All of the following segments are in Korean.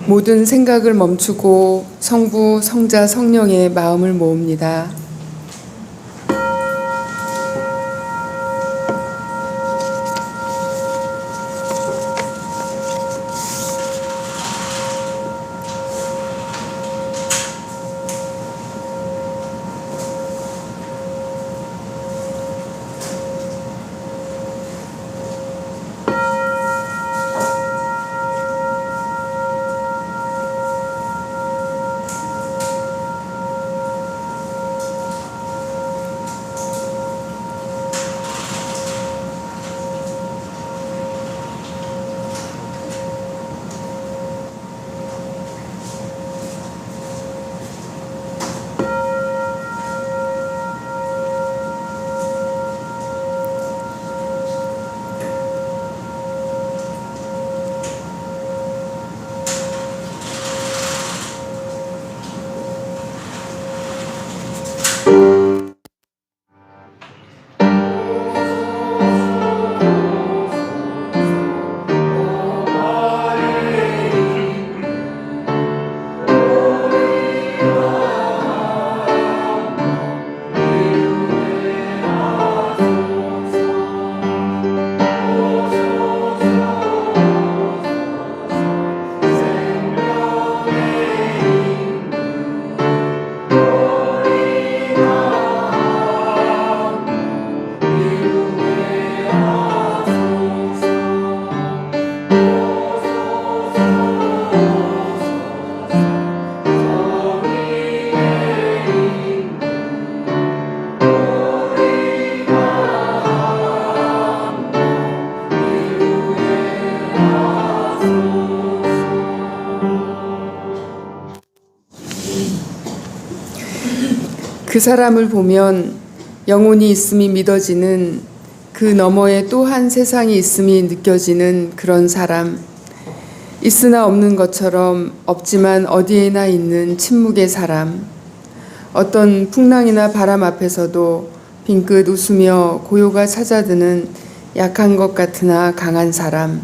모든 생각을 멈추고 성부, 성자, 성령의 마음을 모읍니다. 그 사람을 보면 영혼이 있음이 믿어지는, 그 너머에 또 한 세상이 있음이 느껴지는 그런 사람, 있으나 없는 것처럼 없지만 어디에나 있는 침묵의 사람, 어떤 풍랑이나 바람 앞에서도 빙긋 웃으며 고요가 찾아드는 약한 것 같으나 강한 사람,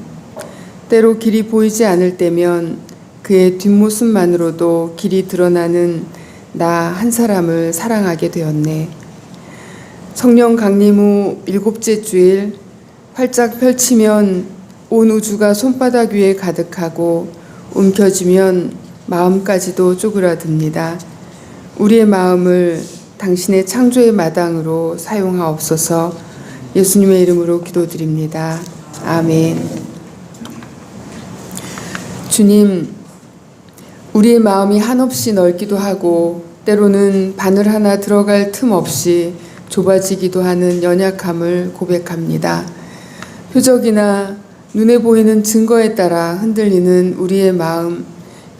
때로 길이 보이지 않을 때면 그의 뒷모습만으로도 길이 드러나는 나 한 사람을 사랑하게 되었네. 성령 강림 후 7째 주일, 활짝 펼치면 온 우주가 손바닥 위에 가득하고 움켜쥐면 마음까지도 쪼그라듭니다. 우리의 마음을 당신의 창조의 마당으로 사용하옵소서. 예수님의 이름으로 기도드립니다. 아멘. 주님, 우리의 마음이 한없이 넓기도 하고 때로는 바늘 하나 들어갈 틈 없이 좁아지기도 하는 연약함을 고백합니다. 표적이나 눈에 보이는 증거에 따라 흔들리는 우리의 마음,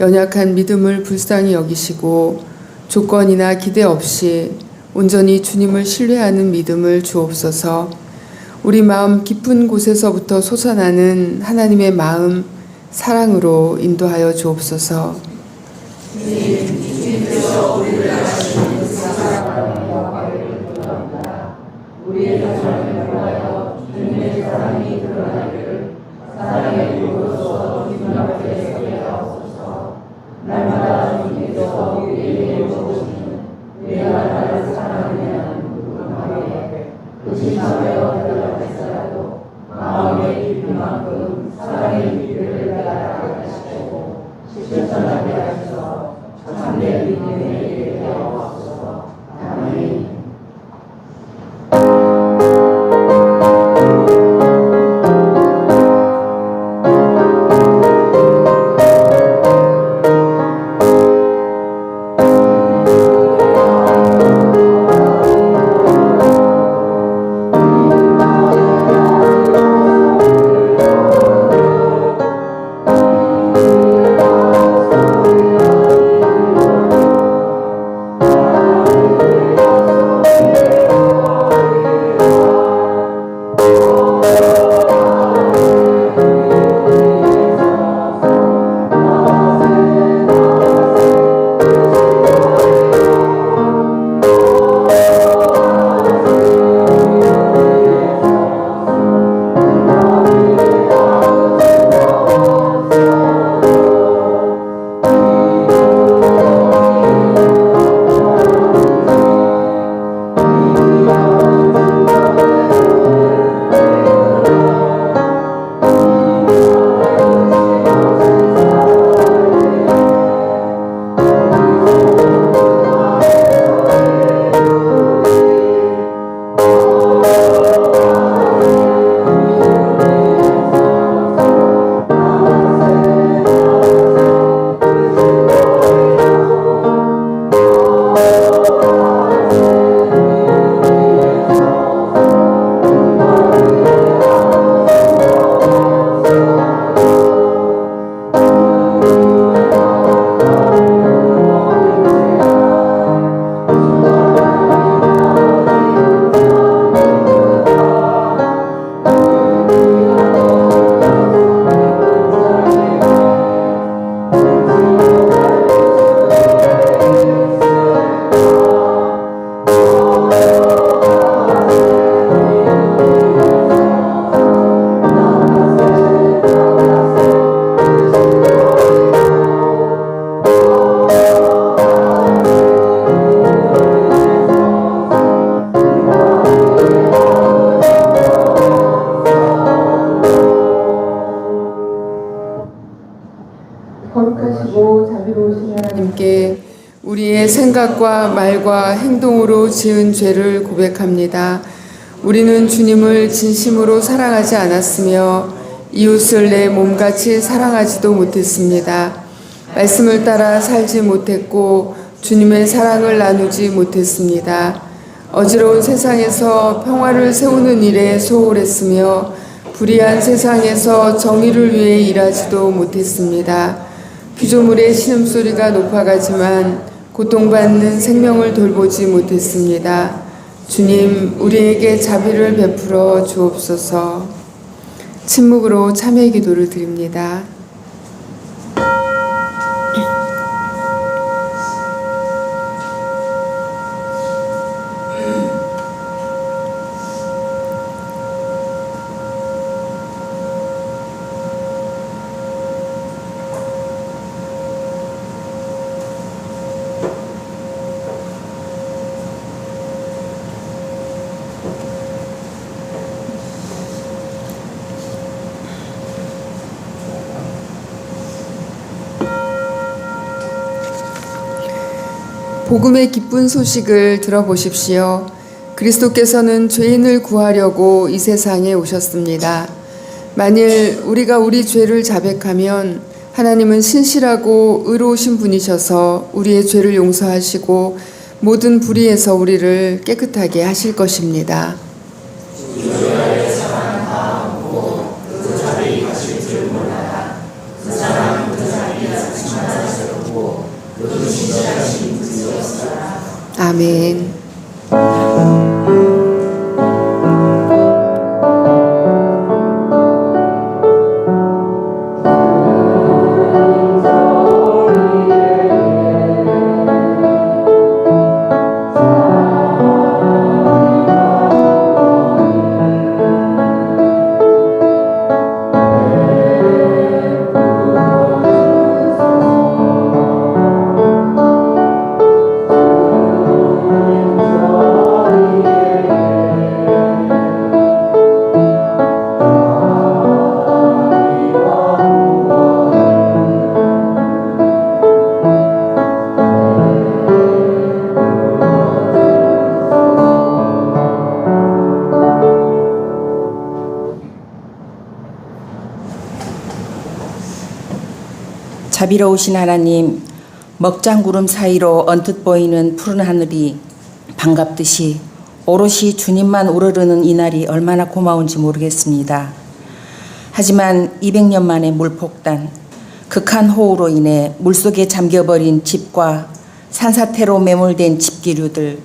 연약한 믿음을 불쌍히 여기시고 조건이나 기대 없이 온전히 주님을 신뢰하는 믿음을 주옵소서. 우리 마음 깊은 곳에서부터 솟아나는 하나님의 마음, 사랑으로 인도하여 주옵소서. 주님께서 우리를 아시는 사랑을 구합니다. 우리의 삶을 통하여 주님의 사랑이 드러나기를 사랑의 불로서 주님 앞에 서게 하옵소서. 날마다 주님께서 우리에게 보시는 내가 나를 사랑하느냐는 궁금하게 그 진심에 들어갈지라도 마음의 깊이만큼 사랑의 깊이를 깨달아 가시고 실천하게 하셔서 참된 믿음에 이르게 하옵소서. 아멘. 거룩하시고 자비로우신 하나님께 우리의 생각과 말과 행동으로 지은 죄를 고백합니다. 우리는 주님을 진심으로 사랑하지 않았으며 이웃을 내 몸같이 사랑하지도 못했습니다. 말씀을 따라 살지 못했고 주님의 사랑을 나누지 못했습니다. 어지러운 세상에서 평화를 세우는 일에 소홀했으며 불의한 세상에서 정의를 위해 일하지도 못했습니다. 피조물의 신음소리가 높아가지만 고통받는 생명을 돌보지 못했습니다. 주님, 우리에게 자비를 베풀어 주옵소서. 침묵으로 참회 기도를 드립니다. 복음의 기쁜 소식을 들어보십시오. 그리스도께서는 죄인을 구하려고 이 세상에 오셨습니다. 만일 우리가 우리 죄를 자백하면 하나님은 신실하고 의로우신 분이셔서 우리의 죄를 용서하시고 모든 불의에서 우리를 깨끗하게 하실 것입니다. 아멘. 자비로우신 하나님, 먹장구름 사이로 언뜻 보이는 푸른 하늘이 반갑듯이 오롯이 주님만 우러르는 이 날이 얼마나 고마운지 모르겠습니다. 하지만 200년 만의 물폭탄, 극한 호우로 인해 물속에 잠겨버린 집과 산사태로 매몰된 집기류들,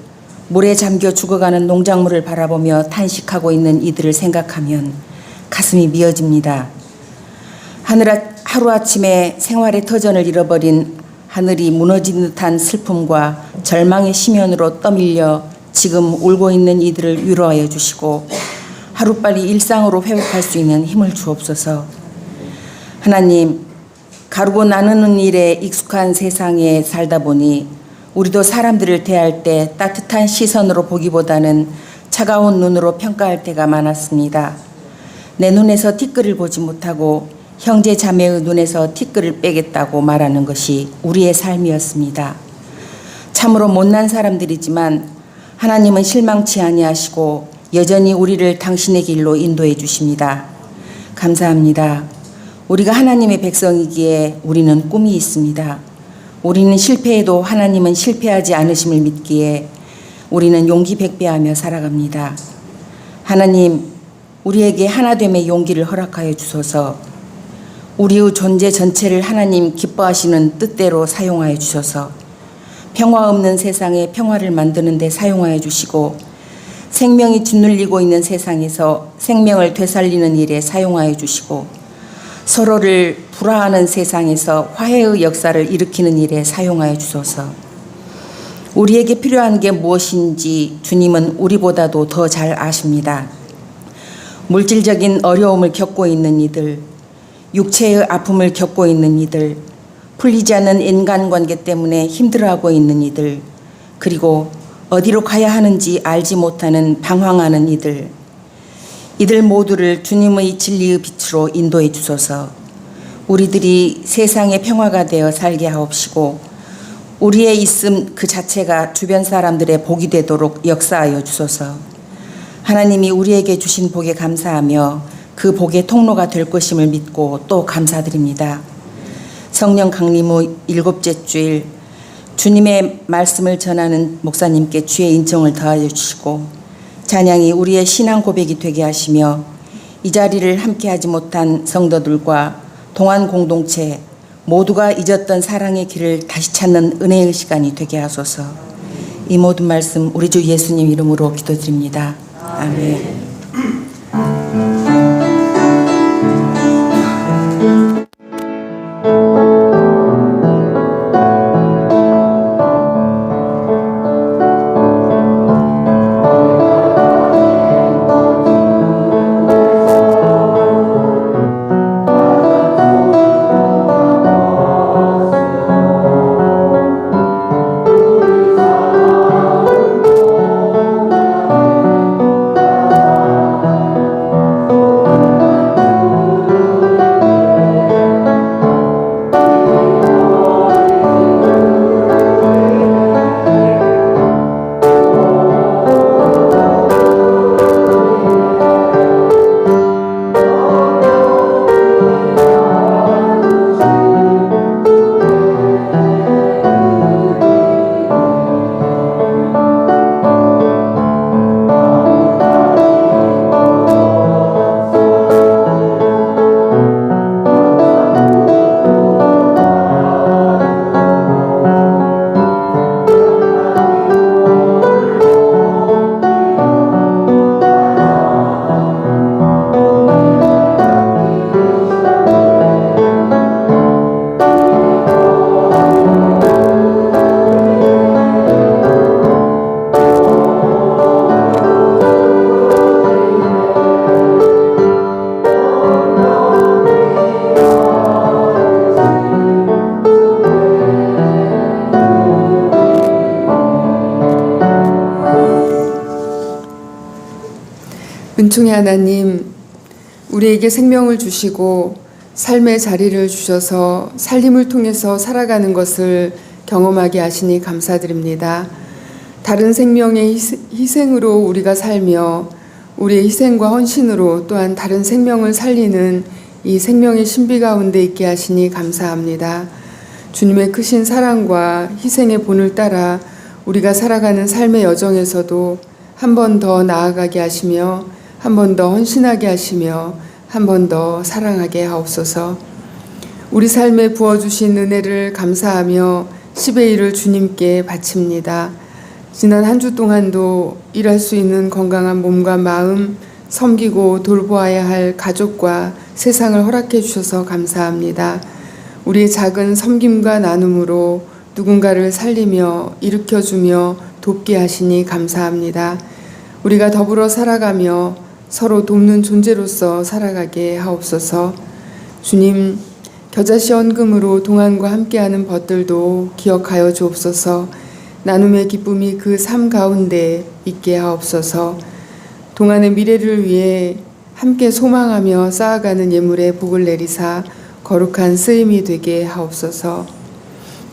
물에 잠겨 죽어가는 농작물을 바라보며 탄식하고 있는 이들을 생각하면 가슴이 미어집니다. 하루아침에 생활의 터전을 잃어버린 하늘이 무너진 듯한 슬픔과 절망의 심연으로 떠밀려 지금 울고 있는 이들을 위로하여 주시고 하루빨리 일상으로 회복할 수 있는 힘을 주옵소서. 하나님, 가르고 나누는 일에 익숙한 세상에 살다 보니 우리도 사람들을 대할 때 따뜻한 시선으로 보기보다는 차가운 눈으로 평가할 때가 많았습니다. 내 눈에서 티끌을 보지 못하고 형제 자매의 눈에서 티끌을 빼겠다고 말하는 것이 우리의 삶이었습니다. 참으로 못난 사람들이지만 하나님은 실망치 아니하시고 여전히 우리를 당신의 길로 인도해 주십니다. 감사합니다. 우리가 하나님의 백성이기에 우리는 꿈이 있습니다. 우리는 실패해도 하나님은 실패하지 않으심을 믿기에 우리는 용기 백배하며 살아갑니다. 하나님, 우리에게 하나됨의 용기를 허락하여 주소서. 우리의 존재 전체를 하나님 기뻐하시는 뜻대로 사용하여 주셔서 평화 없는 세상에 평화를 만드는 데 사용하여 주시고 생명이 짓눌리고 있는 세상에서 생명을 되살리는 일에 사용하여 주시고 서로를 불화하는 세상에서 화해의 역사를 일으키는 일에 사용하여 주소서. 우리에게 필요한 게 무엇인지 주님은 우리보다도 더 잘 아십니다. 물질적인 어려움을 겪고 있는 이들, 육체의 아픔을 겪고 있는 이들, 풀리지 않는 인간관계 때문에 힘들어하고 있는 이들, 그리고 어디로 가야 하는지 알지 못하는 방황하는 이들 모두를 주님의 진리의 빛으로 인도해 주소서. 우리들이 세상의 평화가 되어 살게 하옵시고 우리의 있음 그 자체가 주변 사람들의 복이 되도록 역사하여 주소서. 하나님이 우리에게 주신 복에 감사하며 그 복의 통로가 될 것임을 믿고 또 감사드립니다. 성령 강림 후 7째 주일 주님의 말씀을 전하는 목사님께 주의 인정을 더하여 주시고 찬양이 우리의 신앙 고백이 되게 하시며 이 자리를 함께하지 못한 성도들과 동안 공동체 모두가 잊었던 사랑의 길을 다시 찾는 은혜의 시간이 되게 하소서. 이 모든 말씀 우리 주 예수님 이름으로 기도드립니다. 아멘. 은총의 하나님, 우리에게 생명을 주시고 삶의 자리를 주셔서 살림을 통해서 살아가는 것을 경험하게 하시니 감사드립니다. 다른 생명의 희생으로 우리가 살며 우리의 희생과 헌신으로 또한 다른 생명을 살리는 이 생명의 신비 가운데 있게 하시니 감사합니다. 주님의 크신 사랑과 희생의 본을 따라 우리가 살아가는 삶의 여정에서도 한 번 더 나아가게 하시며 한 번 더 헌신하게 하시며 한 번 더 사랑하게 하옵소서. 우리 삶에 부어주신 은혜를 감사하며 10의 1을 주님께 바칩니다. 지난 한 주 동안도 일할 수 있는 건강한 몸과 마음, 섬기고 돌보아야 할 가족과 세상을 허락해 주셔서 감사합니다. 우리의 작은 섬김과 나눔으로 누군가를 살리며 일으켜주며 돕게 하시니 감사합니다. 우리가 더불어 살아가며 서로 돕는 존재로서 살아가게 하옵소서. 주님, 겨자씨 헌금으로 동안과 함께하는 벗들도 기억하여 주옵소서. 나눔의 기쁨이 그 삶 가운데 있게 하옵소서. 동안의 미래를 위해 함께 소망하며 쌓아가는 예물에 복을 내리사 거룩한 쓰임이 되게 하옵소서.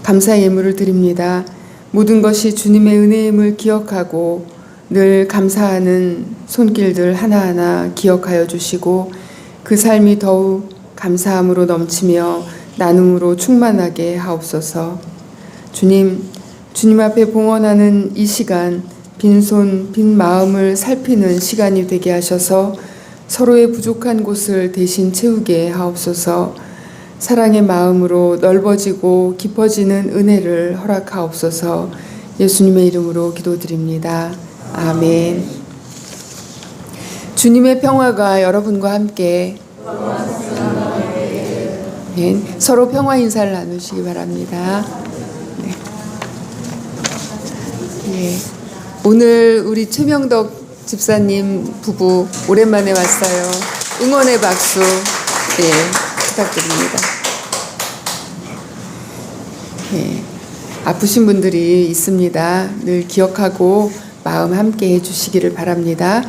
감사의 예물을 드립니다. 모든 것이 주님의 은혜임을 기억하고 늘 감사하는 손길들 하나하나 기억하여 주시고 그 삶이 더욱 감사함으로 넘치며 나눔으로 충만하게 하옵소서. 주님 앞에 봉헌하는 이 시간, 빈손 빈 마음을 살피는 시간이 되게 하셔서 서로의 부족한 곳을 대신 채우게 하옵소서. 사랑의 마음으로 넓어지고 깊어지는 은혜를 허락하옵소서. 예수님의 이름으로 기도드립니다. 아멘. 주님의 평화가 여러분과 함께 서로 평화 인사를 나누시기 바랍니다. 네. 네. 오늘 우리 최명덕 집사님 부부 오랜만에 왔어요. 응원의 박수 부탁드립니다. 네. 아프신 분들이 있습니다. 늘 기억하고 마음 함께 해주시기를 바랍니다.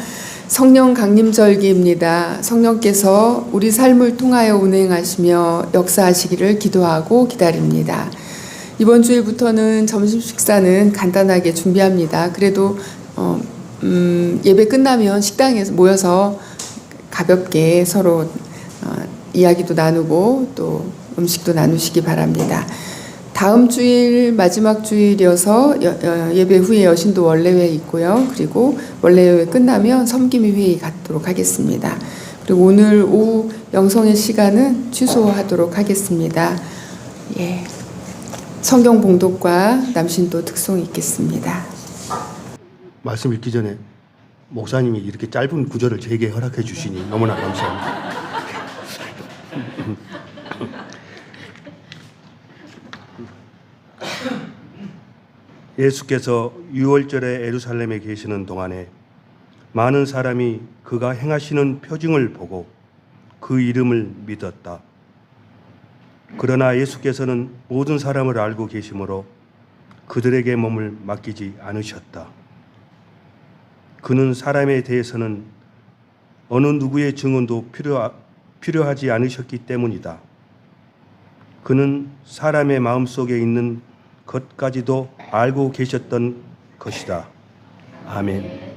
성령 강림절기입니다. 성령께서 우리 삶을 통하여 운행하시며 역사하시기를 기도하고 기다립니다. 이번 주일부터는 점심 식사는 간단하게 준비합니다. 그래도 예배 끝나면 식당에서 모여서 가볍게 서로 이야기도 나누고 또 음식도 나누시기 바랍니다. 다음 주일 마지막 주일이어서 예배 후에 여신도 원래회 있고요. 그리고 원래회 끝나면 섬김이 회의 갖도록 하겠습니다. 그리고 오늘 오후 영성의 시간은 취소하도록 하겠습니다. 예. 성경 봉독과 남신도 특송이 있겠습니다. 말씀 읽기 전에 목사님이 이렇게 짧은 구절을 제게 허락해 주시니 너무나 감사합니다. 예수께서 유월절에 예루살렘에 계시는 동안에 많은 사람이 그가 행하시는 표징을 보고 그 이름을 믿었다. 그러나 예수께서는 모든 사람을 알고 계시므로 그들에게 몸을 맡기지 않으셨다. 그는 사람에 대해서는 어느 누구의 증언도 필요하지 않으셨기 때문이다. 그는 사람의 마음속에 있는 것까지도 알고 계셨던 것이다. 아멘.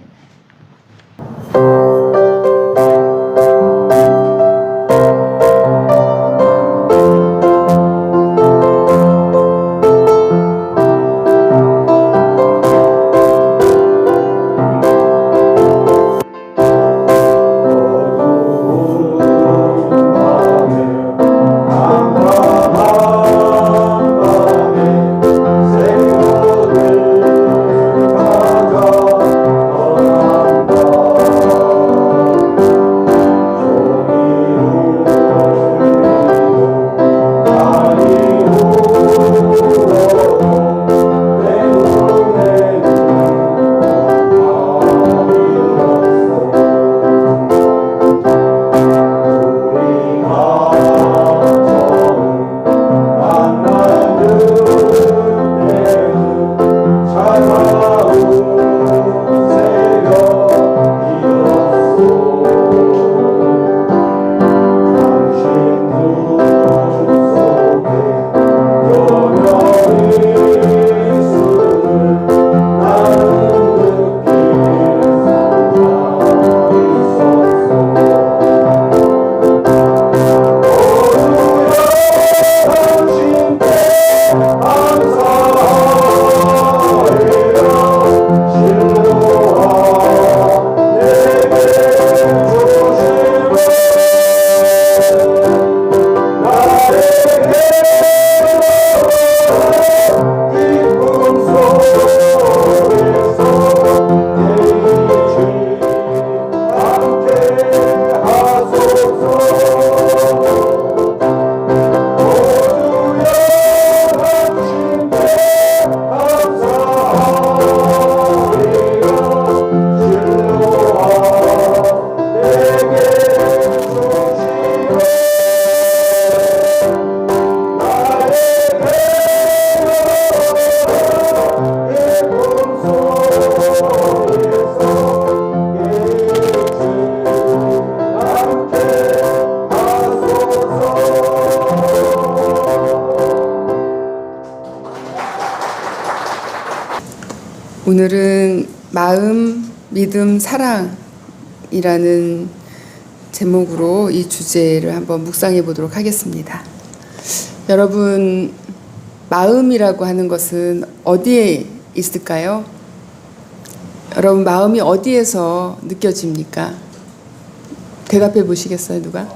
오늘은 마음, 믿음, 사랑이라는 제목으로 이 주제를 한번 묵상해 보도록 하겠습니다. 여러분, 마음이라고 하는 것은 어디에 있을까요? 여러분, 마음이 어디에서 느껴집니까? 대답해 보시겠어요, 누가?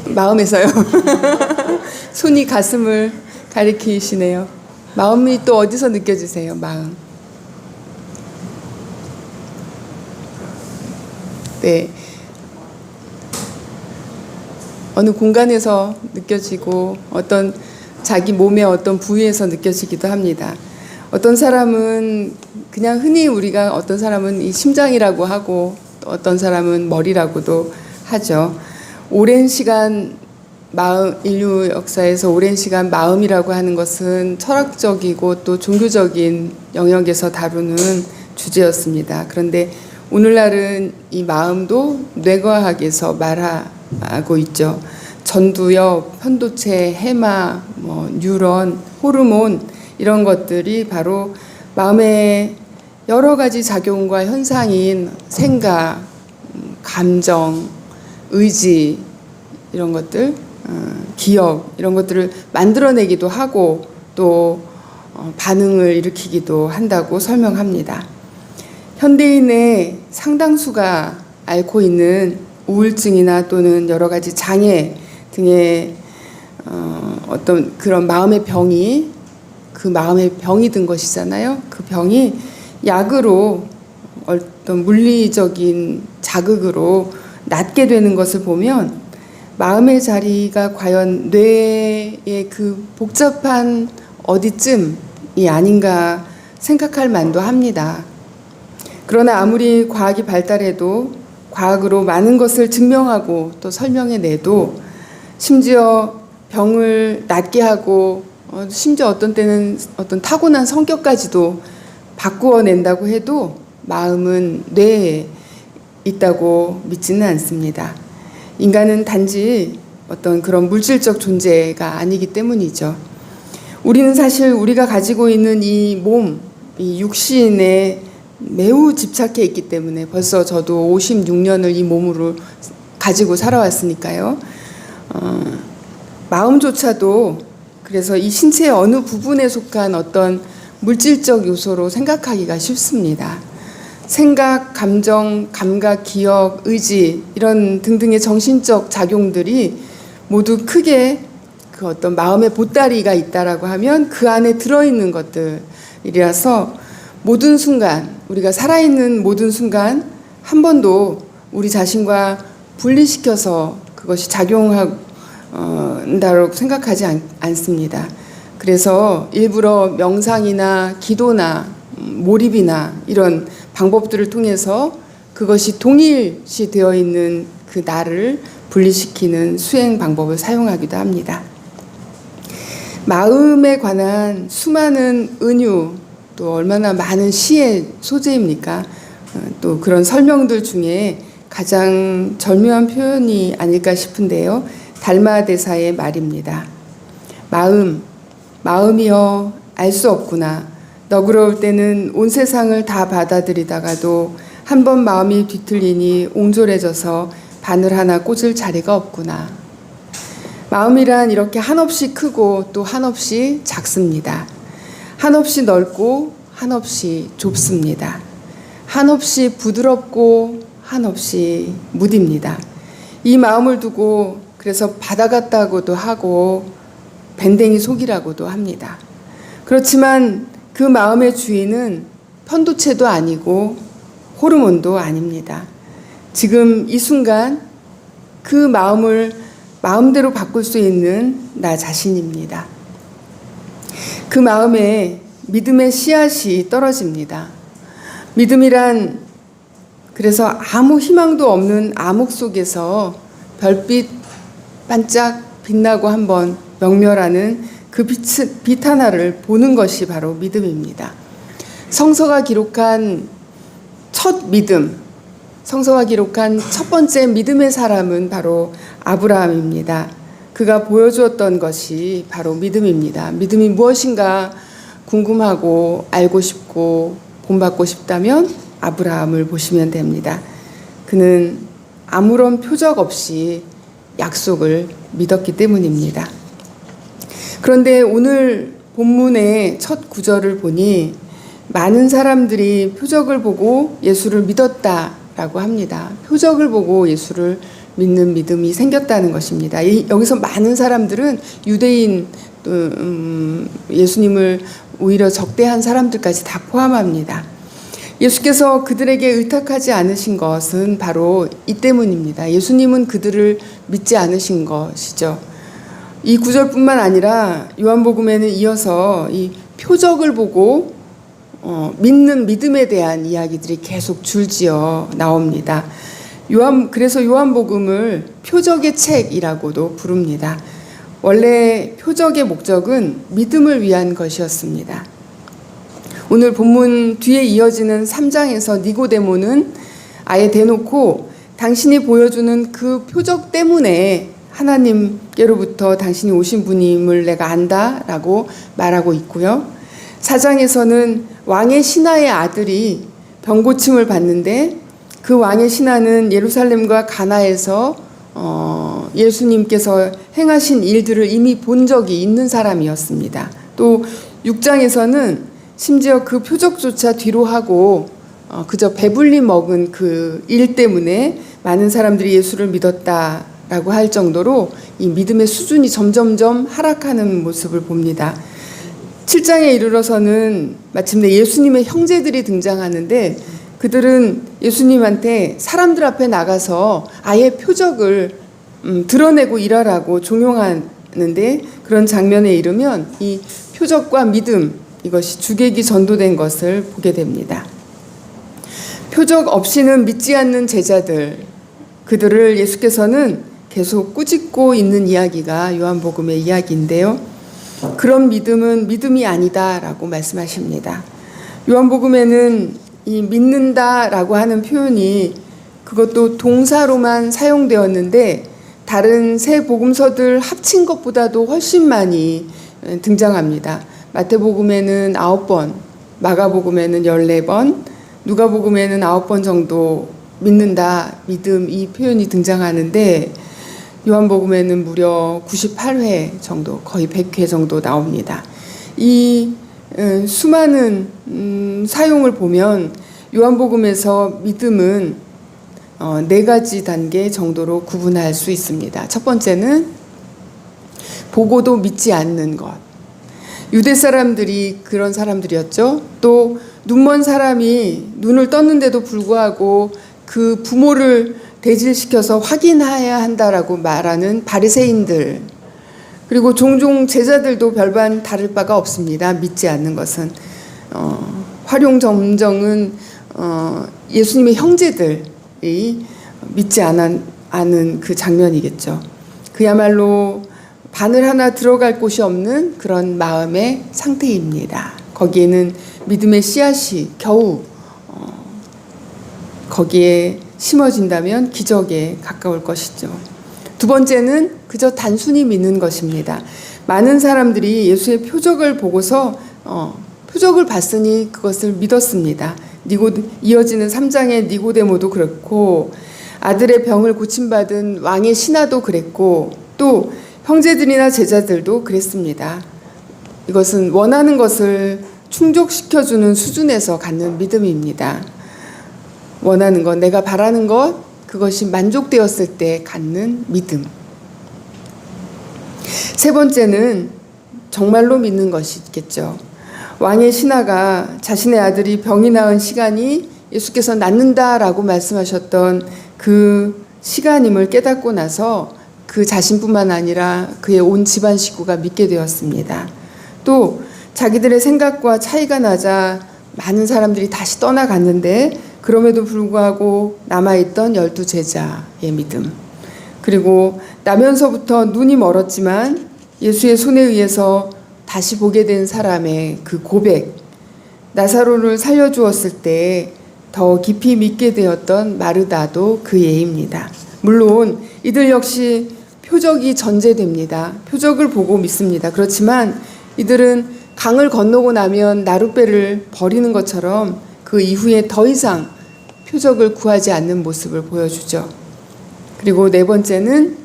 마음에서요. 손이 가슴을 가리키시네요. 마음이 또 어디서 느껴지세요, 마음? 네. 어느 공간에서 느껴지고 어떤 자기 몸의 어떤 부위에서 느껴지기도 합니다. 어떤 사람은 그냥 흔히 우리가 어떤 사람은 이 심장이라고 하고 또 어떤 사람은 머리라고도 하죠. 오랜 시간 인류 역사에서 오랜 시간 마음이라고 하는 것은 철학적이고 또 종교적인 영역에서 다루는 주제였습니다. 그런데 오늘날은 이 마음도 뇌과학에서 말하고 있죠. 전두엽, 편도체, 해마, 뉴런, 호르몬 이런 것들이 바로 마음의 여러 가지 작용과 현상인 생각, 감정, 의지 이런 것들, 기억 이런 것들을 만들어내기도 하고 또 반응을 일으키기도 한다고 설명합니다. 현대인의 상당수가 앓고 있는 우울증이나 또는 여러 가지 장애 등의 어떤 그런 마음의 병이 그 마음의 병이 든 것이잖아요. 그 병이 약으로 어떤 물리적인 자극으로 낫게 되는 것을 보면 마음의 자리가 과연 뇌의 그 복잡한 어디쯤이 아닌가 생각할 만도 합니다. 그러나 아무리 과학이 발달해도 과학으로 많은 것을 증명하고 또 설명해내도 심지어 병을 낫게 하고 심지어 어떤 때는 어떤 타고난 성격까지도 바꾸어낸다고 해도 마음은 뇌에 있다고 믿지는 않습니다. 인간은 단지 어떤 그런 물질적 존재가 아니기 때문이죠. 우리는 사실 우리가 가지고 있는 이 몸, 이 육신에 매우 집착해 있기 때문에 벌써 저도 56년을 이 몸으로 가지고 살아왔으니까요. 마음조차도 그래서 이 신체의 어느 부분에 속한 어떤 물질적 요소로 생각하기가 쉽습니다. 생각, 감정, 감각, 기억, 의지 이런 등등의 정신적 작용들이 모두 크게 그 어떤 마음의 보따리가 있다라고 하면 그 안에 들어있는 것들이라서 모든 순간 우리가 살아있는 모든 순간 한 번도 우리 자신과 분리시켜서 그것이 작용한다고 생각하지 않습니다. 그래서 일부러 명상이나 기도나 몰입이나 이런 방법들을 통해서 그것이 동일시 되어 있는 그 나를 분리시키는 수행 방법을 사용하기도 합니다. 마음에 관한 수많은 은유 또 얼마나 많은 시의 소재입니까? 또 그런 설명들 중에 가장 절묘한 표현이 아닐까 싶은데요. 달마 대사의 말입니다. 마음이여 알 수 없구나. 너그러울 때는 온 세상을 다 받아들이다가도 한 번 마음이 뒤틀리니 옹졸해져서 바늘 하나 꽂을 자리가 없구나. 마음이란 이렇게 한없이 크고 또 한없이 작습니다. 한없이 넓고 한없이 좁습니다. 한없이 부드럽고 한없이 무딥니다. 이 마음을 두고 그래서 바다 같다고도 하고 밴댕이 속이라고도 합니다. 그렇지만 그 마음의 주인은 편도체도 아니고 호르몬도 아닙니다. 지금 이 순간 그 마음을 마음대로 바꿀 수 있는 나 자신입니다. 그 마음에 믿음의 씨앗이 떨어집니다. 믿음이란 그래서 아무 희망도 없는 암흑 속에서 별빛 반짝 빛나고 한번 명멸하는 그 빛 하나를 보는 것이 바로 믿음입니다. 성서가 기록한 첫 믿음, 성서가 기록한 첫 번째 믿음의 사람은 바로 아브라함입니다. 그가 보여주었던 것이 바로 믿음입니다. 믿음이 무엇인가 궁금하고 알고 싶고 본받고 싶다면 아브라함을 보시면 됩니다. 그는 아무런 표적 없이 약속을 믿었기 때문입니다. 그런데 오늘 본문의 첫 구절을 보니 많은 사람들이 표적을 보고 예수를 믿었다라고 합니다. 표적을 보고 예수를 믿는 믿음이 생겼다는 것입니다. 여기서 많은 사람들은 유대인, 예수님을 오히려 적대한 사람들까지 다 포함합니다. 예수께서 그들에게 의탁하지 않으신 것은 바로 이 때문입니다. 예수님은 그들을 믿지 않으신 것이죠. 이 구절뿐만 아니라 요한복음에는 이어서 이 표적을 보고 믿는 믿음에 대한 이야기들이 계속 줄지어 나옵니다. 그래서 요한복음을 표적의 책이라고도 부릅니다. 원래 표적의 목적은 믿음을 위한 것이었습니다. 오늘 본문 뒤에 이어지는 3장에서 니고데모는 아예 대놓고 당신이 보여주는 그 표적 때문에 하나님께로부터 당신이 오신 분임을 내가 안다라고 말하고 있고요. 4장에서는 왕의 신하의 아들이 병고침을 받는데 그 왕의 신하는 예루살렘과 가나에서 예수님께서 행하신 일들을 이미 본 적이 있는 사람이었습니다. 또 6장에서는 심지어 그 표적조차 뒤로 하고 그저 배불리 먹은 그 일 때문에 많은 사람들이 예수를 믿었다라고 할 정도로 이 믿음의 수준이 점점점 하락하는 모습을 봅니다. 7장에 이르러서는 마침내 예수님의 형제들이 등장하는데 그들은 예수님한테 사람들 앞에 나가서 아예 표적을 드러내고 일하라고 종용하는데 그런 장면에 이르면 이 표적과 믿음 이것이 주객이 전도된 것을 보게 됩니다. 표적 없이는 믿지 않는 제자들 그들을 예수께서는 계속 꾸짖고 있는 이야기가 요한복음의 이야기인데요. 그런 믿음은 믿음이 아니다라고 말씀하십니다. 요한복음에는 이 믿는다라고 하는 표현이 그것도 동사로만 사용되었는데 다른 세 복음서들 합친 것보다도 훨씬 많이 등장합니다. 마태복음에는 9번, 마가복음에는 14번, 누가복음에는 9번 정도 믿는다, 믿음 이 표현이 등장하는데 요한복음에는 무려 98회 정도, 거의 100회 정도 나옵니다. 이 수많은 사용을 보면 요한복음에서 믿음은 4가지 단계 정도로 구분할 수 있습니다. 첫 번째는 보고도 믿지 않는 것. 유대 사람들이 그런 사람들이었죠. 또 눈먼 사람이 눈을 떴는데도 불구하고 그 부모를 대질시켜서 확인해야 한다라고 말하는 바리새인들. 그리고 종종 제자들도 별반 다를 바가 없습니다. 믿지 않는 것은. 활용점정은 예수님의 형제들이 믿지 않은 그 장면이겠죠. 그야말로 바늘 하나 들어갈 곳이 없는 그런 마음의 상태입니다. 거기에는 믿음의 씨앗이 겨우 거기에 심어진다면 기적에 가까울 것이죠. 두 번째는 그저 단순히 믿는 것입니다. 많은 사람들이 예수의 표적을 보고서 표적을 봤으니 그것을 믿었습니다. 이어지는 3장의 니고데모도 그렇고 아들의 병을 고침받은 왕의 신하도 그랬고 또 형제들이나 제자들도 그랬습니다. 이것은 원하는 것을 충족시켜주는 수준에서 갖는 믿음입니다. 원하는 것, 내가 바라는 것, 그것이 만족되었을 때 갖는 믿음. 세 번째는 정말로 믿는 것이겠죠. 왕의 신하가 자신의 아들이 병이 나은 시간이 예수께서 낫는다라고 말씀하셨던 그 시간임을 깨닫고 나서 그 자신뿐만 아니라 그의 온 집안 식구가 믿게 되었습니다. 또 자기들의 생각과 차이가 나자 많은 사람들이 다시 떠나갔는데 그럼에도 불구하고 남아있던 12제자의 믿음. 그리고 나면서부터 눈이 멀었지만 예수의 손에 의해서 다시 보게 된 사람의 그 고백. 나사로를 살려주었을 때 더 깊이 믿게 되었던 마르다도 그 예입니다. 물론 이들 역시 표적이 전제됩니다. 표적을 보고 믿습니다. 그렇지만 이들은 강을 건너고 나면 나룻배를 버리는 것처럼 그 이후에 더 이상 표적을 구하지 않는 모습을 보여주죠. 그리고 네 번째는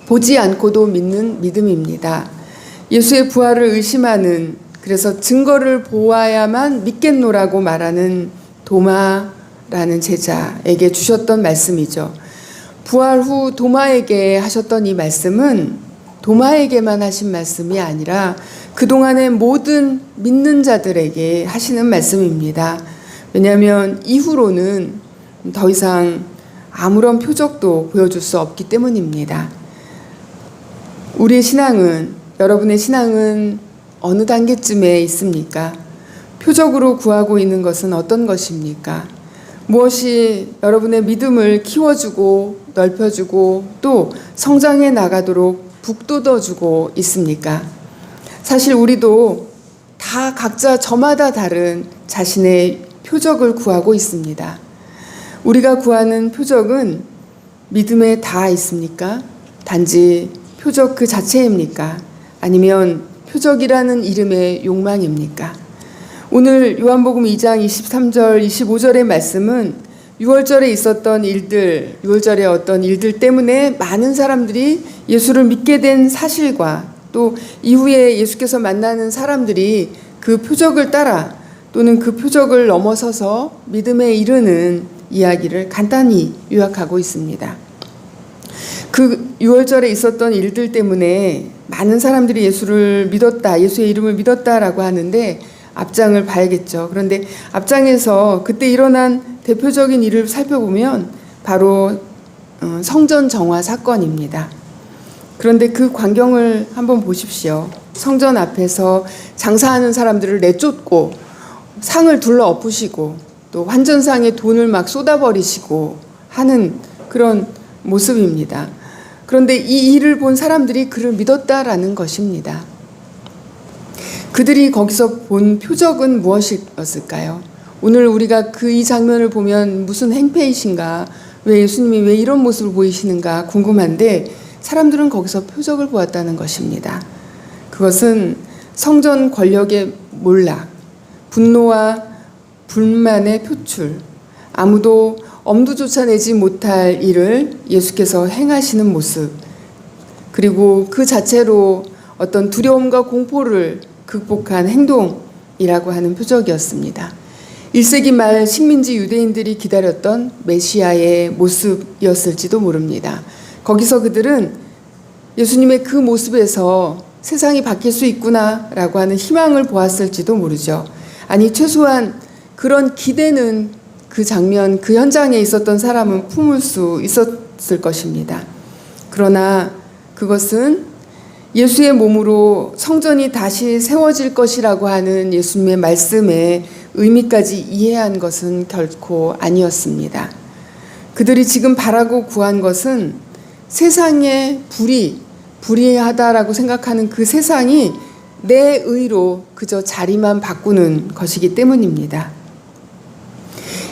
보지 않고도 믿는 믿음입니다. 예수의 부활을 의심하는, 그래서 증거를 보아야만 믿겠노라고 말하는 도마라는 제자에게 주셨던 말씀이죠. 부활 후 도마에게 하셨던 이 말씀은 도마에게만 하신 말씀이 아니라 그동안의 모든 믿는 자들에게 하시는 말씀입니다. 왜냐하면 이후로는 더 이상 아무런 표적도 보여줄 수 없기 때문입니다. 우리의 신앙은, 여러분의 신앙은 어느 단계쯤에 있습니까? 표적으로 구하고 있는 것은 어떤 것입니까? 무엇이 여러분의 믿음을 키워주고 넓혀주고 또 성장해 나가도록 북돋워주고 있습니까? 사실 우리도 다 각자 저마다 다른 자신의 표적을 구하고 있습니다. 우리가 구하는 표적은 믿음에 닿아 있습니까? 단지 표적 그 자체입니까? 아니면 표적이라는 이름의 욕망입니까? 오늘 요한복음 2장 23절, 25절의 말씀은 6월절에 있었던 일들, 6월절의 어떤 일들 때문에 많은 사람들이 예수를 믿게 된 사실과 또 이후에 예수께서 만나는 사람들이 그 표적을 따라 또는 그 표적을 넘어서서 믿음에 이르는 이야기를 간단히 요약하고 있습니다. 그 6월절에 있었던 일들 때문에 많은 사람들이 예수를 믿었다, 예수의 이름을 믿었다라고 하는데 앞장을 봐야겠죠. 그런데 앞장에서 그때 일어난 대표적인 일을 살펴보면 바로 성전 정화 사건입니다. 그런데 그 광경을 한번 보십시오. 성전 앞에서 장사하는 사람들을 내쫓고 상을 둘러 엎으시고 또 환전상에 돈을 막 쏟아버리시고 하는 그런 모습입니다. 그런데 이 일을 본 사람들이 그를 믿었다라는 것입니다. 그들이 거기서 본 표적은 무엇이었을까요? 오늘 우리가 이 장면을 보면 무슨 행패이신가, 왜 예수님이 왜 이런 모습을 보이시는가 궁금한데 사람들은 거기서 표적을 보았다는 것입니다. 그것은 성전 권력의 몰락, 분노와 불만의 표출, 아무도 엄두조차 내지 못할 일을 예수께서 행하시는 모습, 그리고 그 자체로 어떤 두려움과 공포를 극복한 행동이라고 하는 표적이었습니다. 1세기 말 식민지 유대인들이 기다렸던 메시아의 모습이었을지도 모릅니다. 거기서 그들은 예수님의 그 모습에서 세상이 바뀔 수 있구나라고 하는 희망을 보았을지도 모르죠. 아니, 최소한 그런 기대는 그 장면, 그 현장에 있었던 사람은 품을 수 있었을 것입니다. 그러나 그것은 예수의 몸으로 성전이 다시 세워질 것이라고 하는 예수님의 말씀의 의미까지 이해한 것은 결코 아니었습니다. 그들이 지금 바라고 구한 것은 세상의 불의하다라고 생각하는 그 세상이 내 의로 그저 자리만 바꾸는 것이기 때문입니다.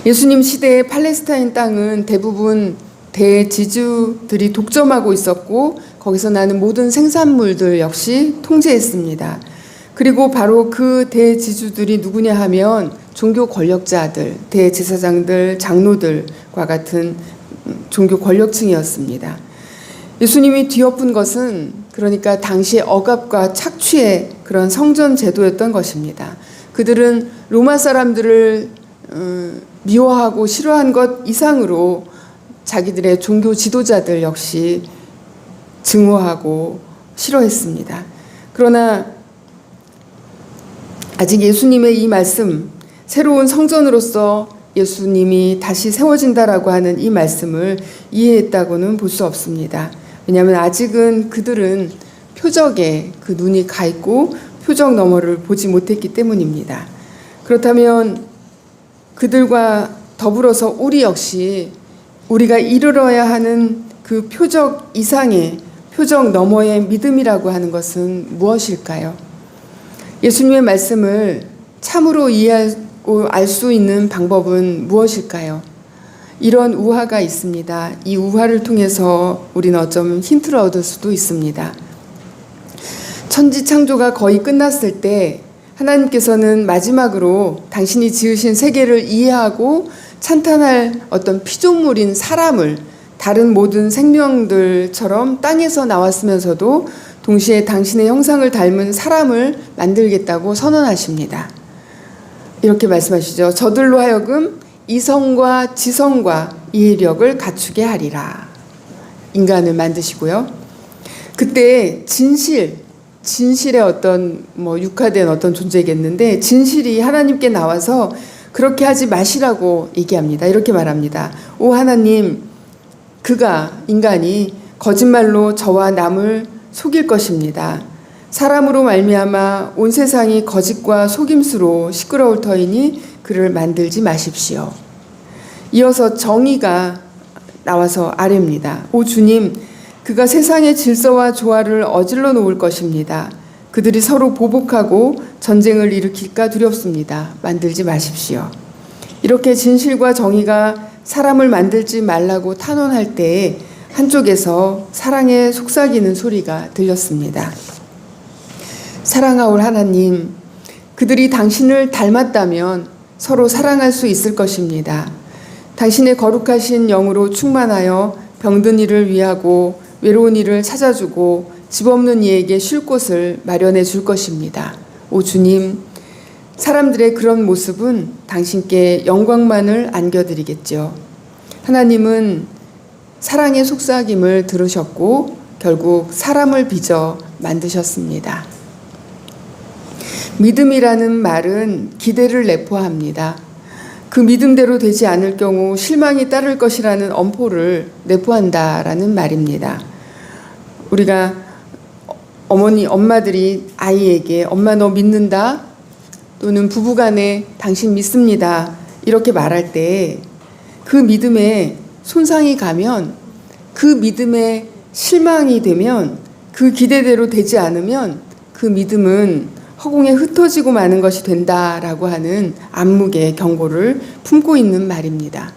예수님 시대의 팔레스타인 땅은 대부분 대지주들이 독점하고 있었고 거기서 나는 모든 생산물들 역시 통제했습니다. 그리고 바로 그 대지주들이 누구냐 하면 종교 권력자들, 대제사장들, 장로들과 같은 종교 권력층이었습니다. 예수님이 뒤엎은 것은 그러니까 당시의 억압과 착취의 그런 성전 제도였던 것입니다. 그들은 로마 사람들을 미워하고 싫어한 것 이상으로 자기들의 종교 지도자들 역시 증오하고 싫어했습니다. 그러나 아직 예수님의 이 말씀, 새로운 성전으로서 예수님이 다시 세워진다라고 하는 이 말씀을 이해했다고는 볼 수 없습니다. 왜냐하면 아직은 그들은 표적에 그 눈이 가 있고 표적 너머를 보지 못했기 때문입니다. 그렇다면 그들과 더불어서 우리 역시 우리가 이르러야 하는 그 표적 이상의 표적 너머의 믿음이라고 하는 것은 무엇일까요? 예수님의 말씀을 참으로 이해하고 알 수 있는 방법은 무엇일까요? 이런 우화가 있습니다. 이 우화를 통해서 우리는 어쩌면 힌트를 얻을 수도 있습니다. 천지 창조가 거의 끝났을 때 하나님께서는 마지막으로 당신이 지으신 세계를 이해하고 찬탄할 어떤 피조물인 사람을 다른 모든 생명들처럼 땅에서 나왔으면서도 동시에 당신의 형상을 닮은 사람을 만들겠다고 선언하십니다. 이렇게 말씀하시죠. 저들로 하여금 이성과 지성과 이해력을 갖추게 하리라. 인간을 만드시고요. 그때 진실의 어떤 육화된 어떤 존재겠는데 진실이 하나님께 나와서 그렇게 하지 마시라고 얘기합니다. 이렇게 말합니다. 오 하나님, 인간이 거짓말로 저와 남을 속일 것입니다. 사람으로 말미암아 온 세상이 거짓과 속임수로 시끄러울 터이니 그를 만들지 마십시오. 이어서 정의가 나와서 아뢰입니다. 오 주님, 그가 세상의 질서와 조화를 어질러 놓을 것입니다. 그들이 서로 보복하고 전쟁을 일으킬까 두렵습니다. 만들지 마십시오. 이렇게 진실과 정의가 사람을 만들지 말라고 탄원할 때 한쪽에서 사랑에 속삭이는 소리가 들렸습니다. 사랑하올 하나님, 그들이 당신을 닮았다면 서로 사랑할 수 있을 것입니다. 당신의 거룩하신 영으로 충만하여 병든 이를 위하고 외로운 이를 찾아주고 집 없는 이에게 쉴 곳을 마련해 줄 것입니다. 오 주님, 사람들의 그런 모습은 당신께 영광만을 안겨드리겠죠. 하나님은 사랑의 속삭임을 들으셨고 결국 사람을 빚어 만드셨습니다. 믿음이라는 말은 기대를 내포합니다. 그 믿음대로 되지 않을 경우 실망이 따를 것이라는 엄포를 내포한다라는 말입니다. 우리가 엄마들이 아이에게 엄마 너 믿는다? 또는 부부간에 당신 믿습니다. 이렇게 말할 때 그 믿음에 손상이 가면, 그 믿음에 실망이 되면, 그 기대대로 되지 않으면 그 믿음은 허공에 흩어지고 마는 것이 된다라고 하는 암묵의 경고를 품고 있는 말입니다.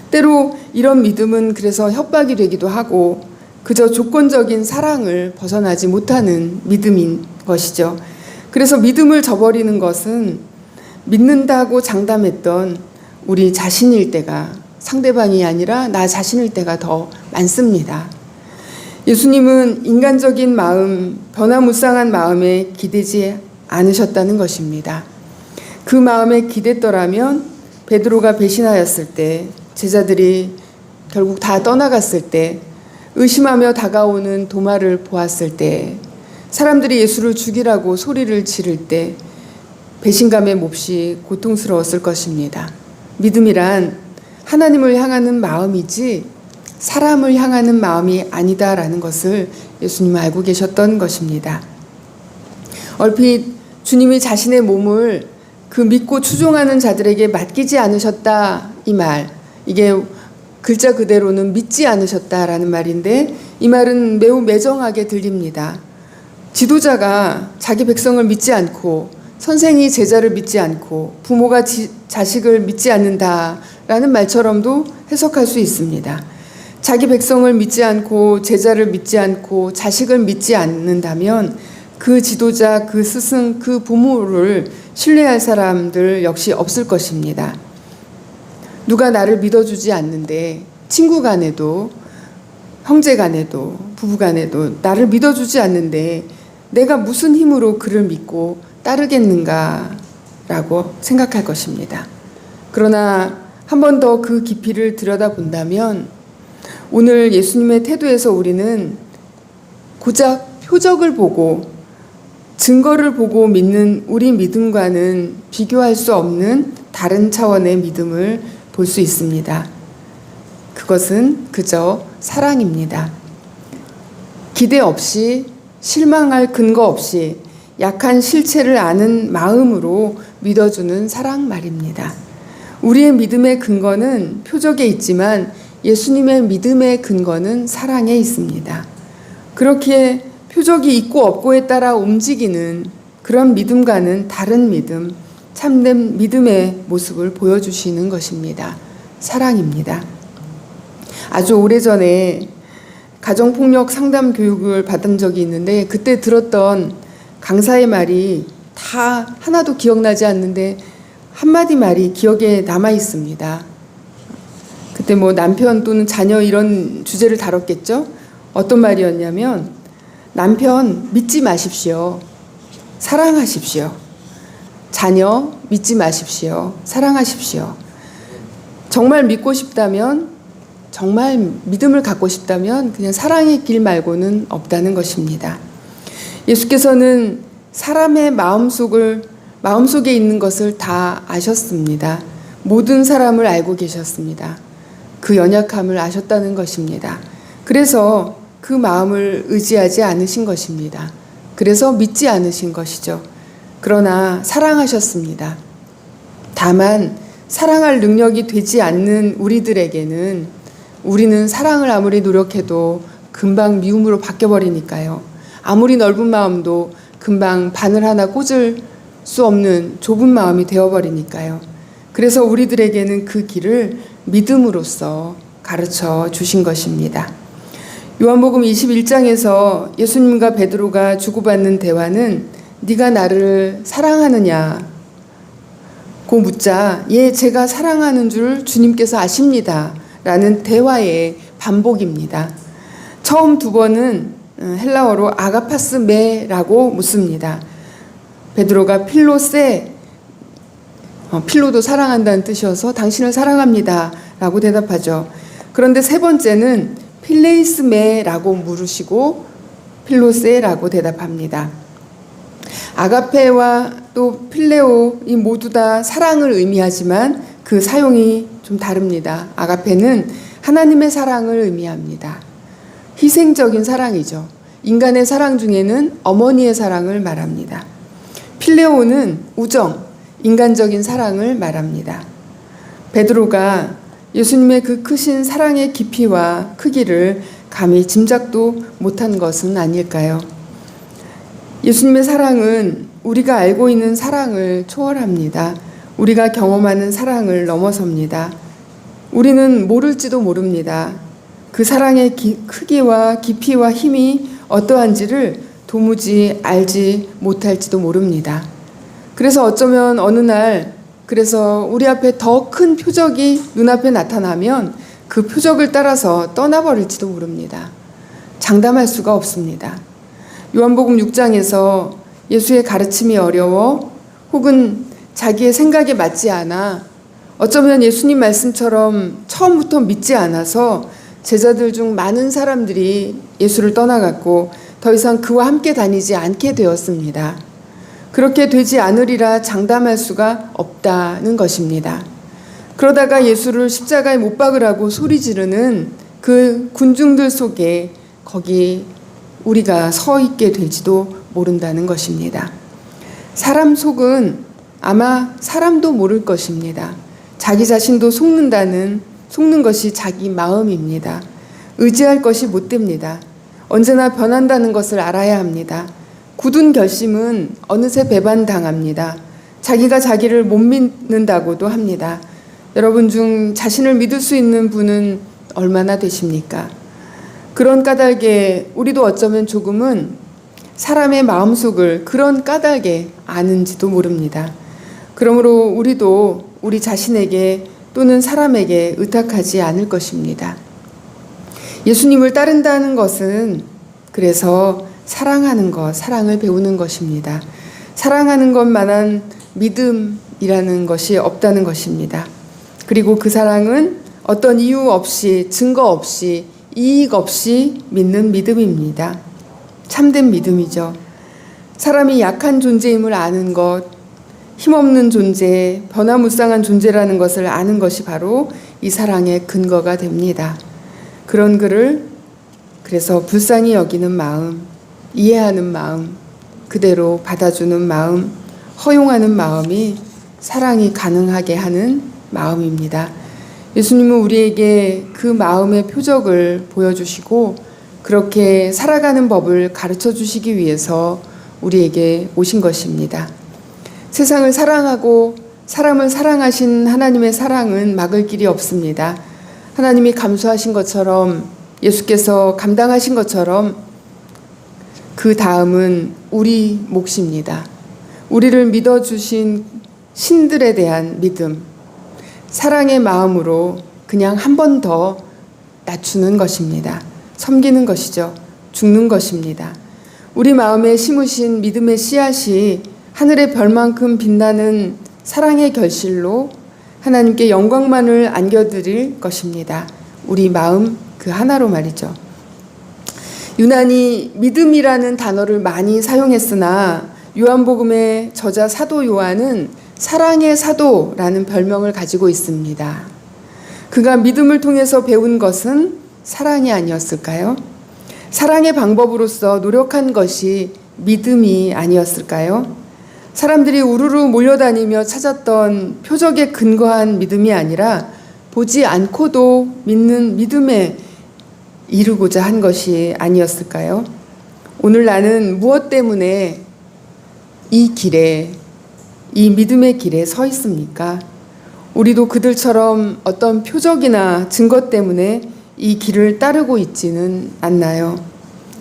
때로 이런 믿음은 그래서 협박이 되기도 하고 그저 조건적인 사랑을 벗어나지 못하는 믿음인 것이죠. 그래서 믿음을 저버리는 것은 믿는다고 장담했던 우리 자신일 때가, 상대방이 아니라 나 자신일 때가 더 많습니다. 예수님은 인간적인 마음, 변화무쌍한 마음에 기대지 않으셨다는 것입니다. 그 마음에 기댔더라면 베드로가 배신하였을 때, 제자들이 결국 다 떠나갔을 때, 의심하며 다가오는 도마를 보았을 때, 사람들이 예수를 죽이라고 소리를 지를 때 배신감에 몹시 고통스러웠을 것입니다. 믿음이란 하나님을 향하는 마음이지 사람을 향하는 마음이 아니다라는 것을 예수님은 알고 계셨던 것입니다. 얼핏 주님이 자신의 몸을 그 믿고 추종하는 자들에게 맡기지 않으셨다, 이 말, 이게 글자 그대로는 믿지 않으셨다라는 말인데 이 말은 매우 매정하게 들립니다. 지도자가 자기 백성을 믿지 않고 선생이 제자를 믿지 않고 부모가 자식을 믿지 않는다라는 말처럼도 해석할 수 있습니다. 자기 백성을 믿지 않고 제자를 믿지 않고 자식을 믿지 않는다면 그 지도자, 그 스승, 그 부모를 신뢰할 사람들 역시 없을 것입니다. 누가 나를 믿어주지 않는데 친구 간에도 형제 간에도 부부 간에도 나를 믿어주지 않는데 내가 무슨 힘으로 그를 믿고 따르겠는가라고 생각할 것입니다. 그러나 한 번 더 그 깊이를 들여다본다면 오늘 예수님의 태도에서 우리는 고작 표적을 보고 증거를 보고 믿는 우리 믿음과는 비교할 수 없는 다른 차원의 믿음을 볼 수 있습니다. 그것은 그저 사랑입니다. 기대 없이, 실망할 근거 없이 약한 실체를 아는 마음으로 믿어주는 사랑 말입니다. 우리의 믿음의 근거는 표적에 있지만 예수님의 믿음의 근거는 사랑에 있습니다. 그렇게 표적이 있고 없고에 따라 움직이는 그런 믿음과는 다른 믿음, 참된 믿음의 모습을 보여주시는 것입니다. 사랑입니다. 아주 오래전에 가정폭력 상담 교육을 받은 적이 있는데 그때 들었던 강사의 말이 다 하나도 기억나지 않는데 한마디 말이 기억에 남아 있습니다. 그때 뭐 남편 또는 자녀 이런 주제를 다뤘겠죠? 어떤 말이었냐면 남편 믿지 마십시오. 사랑하십시오. 자녀 믿지 마십시오. 사랑하십시오. 정말 믿고 싶다면, 정말 믿음을 갖고 싶다면 그냥 사랑의 길 말고는 없다는 것입니다. 예수께서는 사람의 마음속에 있는 것을 다 아셨습니다. 모든 사람을 알고 계셨습니다. 그 연약함을 아셨다는 것입니다. 그래서 그 마음을 의지하지 않으신 것입니다. 그래서 믿지 않으신 것이죠. 그러나 사랑하셨습니다. 다만 사랑할 능력이 되지 않는 우리들에게는 우리는 사랑을 아무리 노력해도 금방 미움으로 바뀌어버리니까요. 아무리 넓은 마음도 금방 바늘 하나 꽂을 수 없는 좁은 마음이 되어버리니까요. 그래서 우리들에게는 그 길을 믿음으로써 가르쳐 주신 것입니다. 요한복음 21장에서 예수님과 베드로가 주고받는 대화는 네가 나를 사랑하느냐 고 묻자 예 제가 사랑하는 줄 주님께서 아십니다 라는 대화의 반복입니다. 처음 두 번은 헬라어로 아가파스 메라고 묻습니다. 베드로가 필로세 필로도 사랑한다는 뜻이어서 당신을 사랑합니다 라고 대답하죠. 그런데 세 번째는 필레이스메라고 물으시고 필로세라고 대답합니다. 아가페와 또 필레오 이 모두 다 사랑을 의미하지만 그 사용이 좀 다릅니다. 아가페는 하나님의 사랑을 의미합니다. 희생적인 사랑이죠. 인간의 사랑 중에는 어머니의 사랑을 말합니다. 필레오는 우정, 인간적인 사랑을 말합니다. 베드로가 예수님의 그 크신 사랑의 깊이와 크기를 감히 짐작도 못한 것은 아닐까요? 예수님의 사랑은 우리가 알고 있는 사랑을 초월합니다. 우리가 경험하는 사랑을 넘어섭니다. 우리는 모를지도 모릅니다. 그 사랑의 크기와 깊이와 힘이 어떠한지를 도무지 알지 못할지도 모릅니다. 그래서 어쩌면 어느 날 그래서 우리 앞에 더 큰 표적이 눈앞에 나타나면 그 표적을 따라서 떠나버릴지도 모릅니다. 장담할 수가 없습니다. 요한복음 6장에서 예수의 가르침이 어려워 혹은 자기의 생각에 맞지 않아 어쩌면 예수님 말씀처럼 처음부터 믿지 않아서 제자들 중 많은 사람들이 예수를 떠나갔고 더 이상 그와 함께 다니지 않게 되었습니다. 그렇게 되지 않으리라 장담할 수가 없다는 것입니다. 그러다가 예수를 십자가에 못 박으라고 소리 지르는 그 군중들 속에 거기 우리가 서 있게 될지도 모른다는 것입니다. 사람 속은 아마 사람도 모를 것입니다. 자기 자신도 속는 것이 자기 마음입니다. 의지할 것이 못 됩니다. 언제나 변한다는 것을 알아야 합니다. 굳은 결심은 어느새 배반당합니다. 자기가 자기를 못 믿는다고도 합니다. 여러분 중 자신을 믿을 수 있는 분은 얼마나 되십니까? 그런 까닭에 우리도 어쩌면 조금은 사람의 마음속을 그런 까닭에 아는지도 모릅니다. 그러므로 우리도 우리 자신에게 또는 사람에게 의탁하지 않을 것입니다. 예수님을 따른다는 것은 그래서 사랑하는 것, 사랑을 배우는 것입니다. 사랑하는 것만한 믿음이라는 것이 없다는 것입니다. 그리고 그 사랑은 어떤 이유 없이, 증거 없이, 이익 없이 믿는 믿음입니다. 참된 믿음이죠. 사람이 약한 존재임을 아는 것, 힘없는 존재, 변화무쌍한 존재라는 것을 아는 것이 바로 이 사랑의 근거가 됩니다. 그런 그를 그래서 불쌍히 여기는 마음, 이해하는 마음, 그대로 받아주는 마음, 허용하는 마음이 사랑이 가능하게 하는 마음입니다. 예수님은 우리에게 그 마음의 표적을 보여주시고 그렇게 살아가는 법을 가르쳐 주시기 위해서 우리에게 오신 것입니다. 세상을 사랑하고 사람을 사랑하신 하나님의 사랑은 막을 길이 없습니다. 하나님이 감수하신 것처럼 예수께서 감당하신 것처럼 그 다음은 우리 몫입니다. 우리를 믿어주신 신들에 대한 믿음, 사랑의 마음으로 그냥 한 번 더 낮추는 것입니다. 섬기는 것이죠. 죽는 것입니다. 우리 마음에 심으신 믿음의 씨앗이 하늘의 별만큼 빛나는 사랑의 결실로 하나님께 영광만을 안겨드릴 것입니다. 우리 마음 그 하나로 말이죠. 유난히 믿음이라는 단어를 많이 사용했으나 요한복음의 저자 사도 요한은 사랑의 사도라는 별명을 가지고 있습니다. 그가 믿음을 통해서 배운 것은 사랑이 아니었을까요? 사랑의 방법으로서 노력한 것이 믿음이 아니었을까요? 사람들이 우르르 몰려다니며 찾았던 표적에 근거한 믿음이 아니라 보지 않고도 믿는 믿음에 이루고자 한 것이 아니었을까요? 오늘 나는 무엇 때문에 이 길에, 이 믿음의 길에 서 있습니까? 우리도 그들처럼 어떤 표적이나 증거 때문에 이 길을 따르고 있지는 않나요?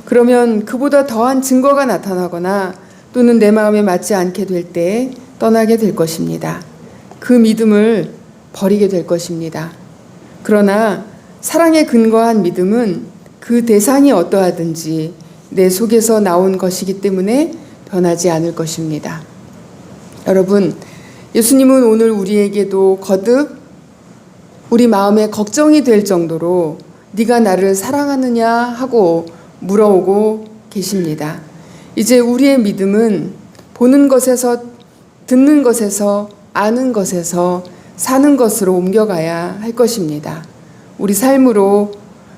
그러면 그보다 더한 증거가 나타나거나 또는 내 마음에 맞지 않게 될 때 떠나게 될 것입니다. 그 믿음을 버리게 될 것입니다. 그러나 사랑에 근거한 믿음은 그 대상이 어떠하든지 내 속에서 나온 것이기 때문에 변하지 않을 것입니다. 여러분, 예수님은 오늘 우리에게도 거듭 우리 마음에 걱정이 될 정도로 네가 나를 사랑하느냐 하고 물어오고 계십니다. 이제 우리의 믿음은 보는 것에서, 듣는 것에서, 아는 것에서 사는 것으로 옮겨가야 할 것입니다. 우리 삶으로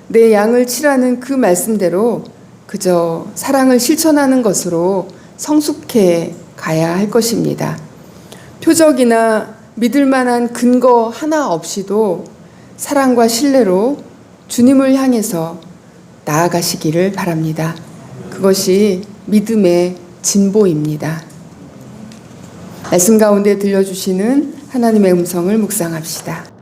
내 양을 치라는 그 말씀대로 그저 사랑을 실천하는 것으로 성숙해 가야 할 것입니다. 표적이나 믿을 만한 근거 하나 없이도 사랑과 신뢰로 주님을 향해서 나아가시기를 바랍니다. 그것이 믿음의 진보입니다. 말씀 가운데 들려주시는 하나님의 음성을 묵상합시다.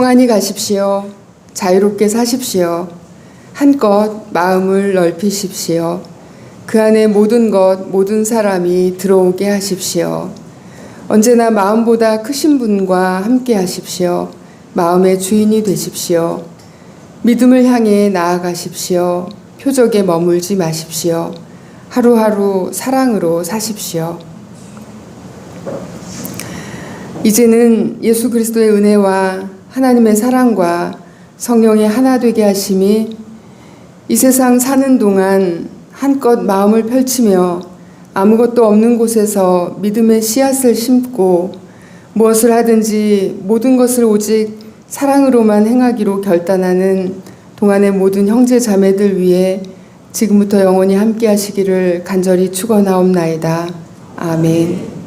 평안히 가십시오. 자유롭게 사십시오. 한껏 마음을 넓히십시오. 그 안에 모든 것, 모든 사람이 들어오게 하십시오. 언제나 마음보다 크신 분과 함께 하십시오. 마음의 주인이 되십시오. 믿음을 향해 나아가십시오. 표적에 머물지 마십시오. 하루하루 사랑으로 사십시오. 이제는 예수 그리스도의 은혜와 하나님의 사랑과 성령의 하나 되게 하심이 이 세상 사는 동안 한껏 마음을 펼치며 아무것도 없는 곳에서 믿음의 씨앗을 심고 무엇을 하든지 모든 것을 오직 사랑으로만 행하기로 결단하는 동안의 모든 형제 자매들 위해 지금부터 영원히 함께 하시기를 간절히 축원하옵나이다. 아멘.